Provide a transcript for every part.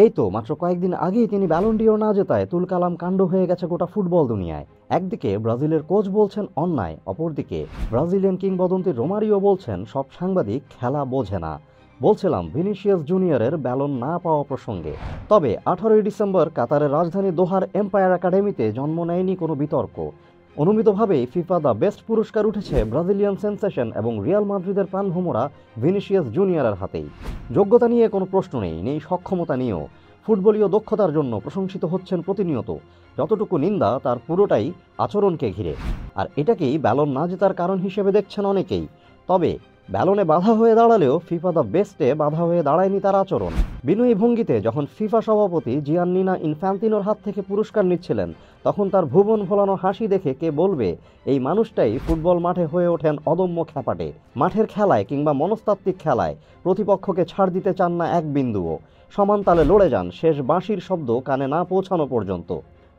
এই তো মাত্র কয়েকদিন আগেই তিনি ব্যালন ডিওর না জেতায় তুলকালাম কাণ্ড হয়ে গেছে গোটা ফুটবল দুনিয়ায়। একদিকে ব্রাজিলের কোচ বলছেন অন্যায়, অপরদিকে ব্রাজিলিয়ান কিংবদন্তি রোমারিও বলছেন সব সাংবাদিক খেলা বোঝে না। বলছিলাম ভিনিসিয়াস জুনিয়রের ব্যালন না পাওয়া প্রসঙ্গে। তবে 18ই ডিসেম্বর কাতারের রাজধানী দোহার এম্পায়ার একাডেমিতে জন্ম নেয়নি কোনো বিতর্ক। অনুমিতভাবেই ফিফা দ্য বেস্ট পুরস্কার উঠেছে ব্রাজিলিয়ান সেন্সেশন এবং রিয়াল মাদ্রিদের প্রাণভোমরা ভিনিসিয়াস জুনিয়রের হাতেই। যোগ্যতা নিয়ে কোনো প্রশ্ন নেই সক্ষমতা নিয়েও। ফুটবলীয় দক্ষতার জন্য প্রশংসিত হচ্ছেন প্রতিনিয়ত। যতটুকু নিন্দা তার পুরোটাই আচরণকে ঘিরে। আর এটাকেই ব্যালন না জেতার কারণ হিসেবে দেখছেন অনেকেই। তবে ব্যালনে বাধা হয়ে দাঁড়ালেও ফিফা দ্য বেস্টে বাধা হয়ে দাঁড়ায়নি তার আচরণ। বিনয়ী ভঙ্গিতে যখন ফিফা সভাপতি জিয়ান্নিনা ইনফ্যান্তিনোর হাত থেকে পুরস্কার নিচ্ছিলেন, তখন তার ভুবন ভোলানো হাসি দেখে কে বলবে এই মানুষটাই ফুটবল মাঠে হয়ে ওঠেন অদম্য খ্যাপাটে। মাঠের খেলায় কিংবা মনস্তাত্ত্বিক খেলায় প্রতিপক্ষকে ছাড় দিতে চান না এক বিন্দুও। সমান তালে লড়ে যান শেষ বাঁশির শব্দ কানে না পৌঁছানো পর্যন্ত।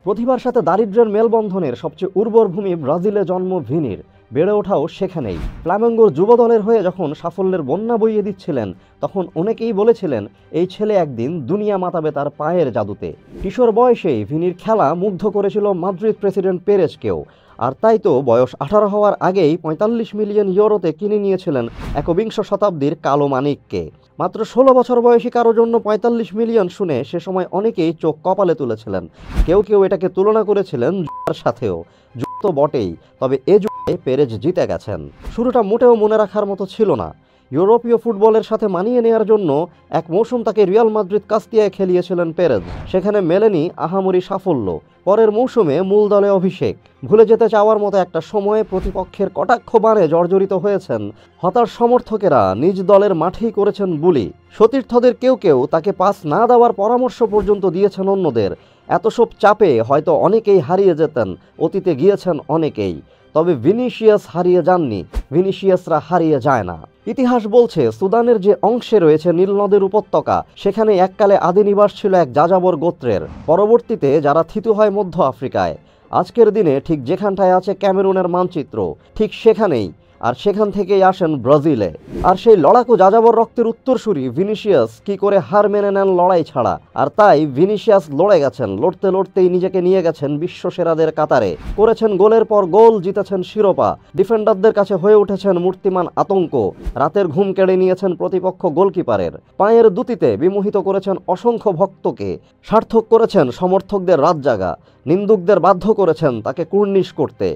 প্রতিভার সাথে দারিদ্র্যের মেলবন্ধনের সবচেয়ে উর্বর ভূমি ব্রাজিলে জন্ম ভিনির, বেড়ে ওঠাও সেখানেই। ফ্লামেঙ্গোর যুব দলের হয়ে যখন সাফল্যের বন্যা বইয়ে দিচ্ছিলেন, তখন অনেকেই বলেছিলেন এই ছেলে একদিন দুনিয়া মাতাবে তার পায়ের জাদুতে। কিশোর বয়সেই ভিনির খেলা মুগ্ধ করেছিল মাদ্রিদ প্রেসিডেন্ট পেরেজকেও। আর তাই তো বয়স 18 হওয়ার আগেই 45 মিলিয়ন ইউরোতে কিনে নিয়েছিলেন একবিংশ শতাব্দীর কালো মানিককে। মাত্র 16 বছর বয়সী কারো জন্য 45 মিলিয়ন শুনে সে সময় অনেকেই চোখ কপালে তুলেছিলেন। কেউ কেউ এটাকে তুলনা করেছিলেন জুয়ার সাথেও। যুক্ত বটেই, তবে এ যুগে পেরেজ জিতে গেছেন। শুরুটা মোটেও মনে রাখার মতো ছিল না। ইউরোপীয় ফুটবলের সাথে মানিয়ে নেওয়ার জন্য এক মৌসুম তাকে রিয়াল মাদ্রিদ কাস্তিয়ায় খেলিয়েছিলেন পেরেজ। সেখানে মেলেনি আহামরি সাফল্য। পরের মৌসুমে মূল দলে অভিষেক। ভুলে যেতে চাওয়ার মতো একটা সময়ে প্রতিপক্ষের কটাক্ষ বাণে জর্জরিত হয়েছেন। হতাশ সমর্থকেরা নিজ দলের মাঠেই করেছেন বুলি। সতীর্থদের কেউ কেউ তাকে পাস না দেওয়ার পরামর্শ পর্যন্ত দিয়েছেন অন্যদের। এত সব চাপে হয়তো অনেকেই হারিয়ে যেতেন, অতীতে গিয়েছেন অনেকেই। তবে ভিনিসিয়াস হারিয়ে যাননি, ভিনিসিয়াসরা হারিয়ে যায় না। ইতিহাস বলছে সুদানের যে অংশে রয়েছে নীল নদের উপত্যকা, সেখানে এককালে আদি নিবাস ছিল এক যাযাবর গোত্রের। পরবর্তীতে যারা থিতু হয় মধ্য আফ্রিকায়। আজকের দিনে ঠিক যেখানটায় আছে ক্যামেরুনের মানচিত্র, ঠিক সেখানেই। আর সেখান থেকেই আসেন ব্রাজিলে। আর সেই লড়াকু যাযাবর রক্তের উত্তরসূরি ভিনিসিয়াস কি করে হার মেনে নেন লড়াই ছাড়া। আর তাই ভিনিসিয়াস লড়ে গেছেন, লড়তে লড়তেই নিজেকে নিয়ে গেছেন বিশ্বসেরাদের কাতারে। করেছেন গোলের পর গোল, জিতেছেন শিরোপা। ডিফেন্ডারদের কাছে হয়ে উঠেছেন মূর্তিমান আতঙ্ক। রাতের ঘুম কেড়ে নিয়েছেন প্রতিপক্ষ গোলকিপারের। পায়ের দুতিতে বিমোহিত করেছেন অসংখ্য ভক্তকে। সার্থক করেছেন সমর্থকদের রাত জাগা। নিন্দুকদের বাধ্য করেছেন তাকে কুর্নিশ করতে।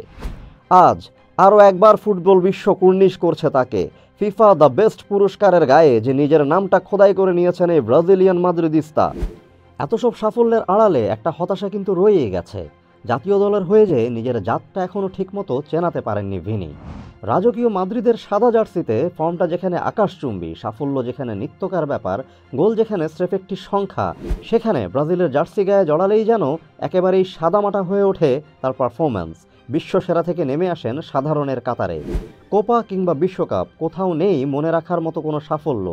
আজ আরও একবার ফুটবল বিশ্ব কুর্নিশ করছে তাকে। ফিফা দ্য বেস্ট পুরস্কারের গায়ে যে নিজের নামটা খোদাই করে নিয়েছেন এই ব্রাজিলিয়ান মাদ্রিদিস্তা। এত সব সাফল্যের আড়ালে একটা হতাশা কিন্তু রয়েই গেছে। জাতীয় দলের হয়ে যে নিজের জাতটা এখনও ঠিকমতো চেনাতে পারেননি ভিনি। রাজকীয় মাদ্রিদের সাদা জার্সিতে ফর্মটা যেখানে আকাশচুম্বী, সাফল্য যেখানে নিত্যকার ব্যাপার, গোল যেখানে স্রেফ একটি সংখ্যা, সেখানে ব্রাজিলের জার্সি গায়ে জড়ালেই যেন একেবারেই সাদামাটা হয়ে ওঠে তার পারফরম্যান্স। বিশ্বসেরা থেকে নেমে আসেন সাধারণের কাতারে। কোপা কিংবা বিশ্বকাপ, কোথাও নেই মনে রাখার মতো কোনো সাফল্য।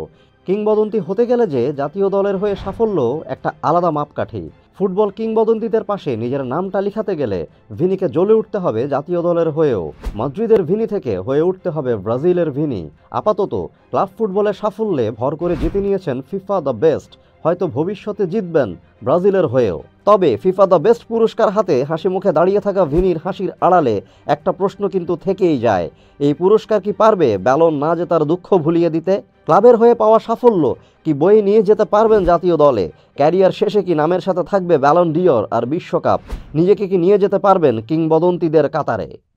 কিংবদন্তি হতে গেলে যে জাতীয় দলের হয়ে সাফল্য একটা আলাদা মাপকাঠি। ফুটবল কিংবদন্তিদের পাশে নিজের নামটা লিখাতে গেলে ভিনিকে জ্বলে উঠতে হবে জাতীয় দলের হয়েও। মাদ্রিদের ভিনি থেকে হয়ে উঠতে হবে ব্রাজিলের ভিনি। আপাতত ক্লাব ফুটবলের সাফল্যে ভর করে জিতে নিয়েছেন ফিফা দ্য বেস্ট। হয়তো ভবিষ্যতে জিতবেন ব্রাজিলের হয়েও। তবে ফিফা দ্য বেস্ট পুরস্কার হাতে হাসি মুখে দাঁড়িয়ে থাকা ভিনির হাসির আড়ালে একটা প্রশ্ন কিন্তু থেকেই যায়। এই পুরস্কার কি পারবে ব্যালন না জেতার দুঃখ ভুলিয়ে দিতে? ক্লাবের হয়ে পাওয়া সাফল্য কি বয়ে নিয়ে যেতে পারবেন জাতীয় দলে? ক্যারিয়ার শেষে কি নামের সাথে থাকবে ব্যালন ডিওর আর বিশ্বকাপ? নিজেকে কি নিয়ে যেতে পারবেন কিংবদন্তিদের কাতারে?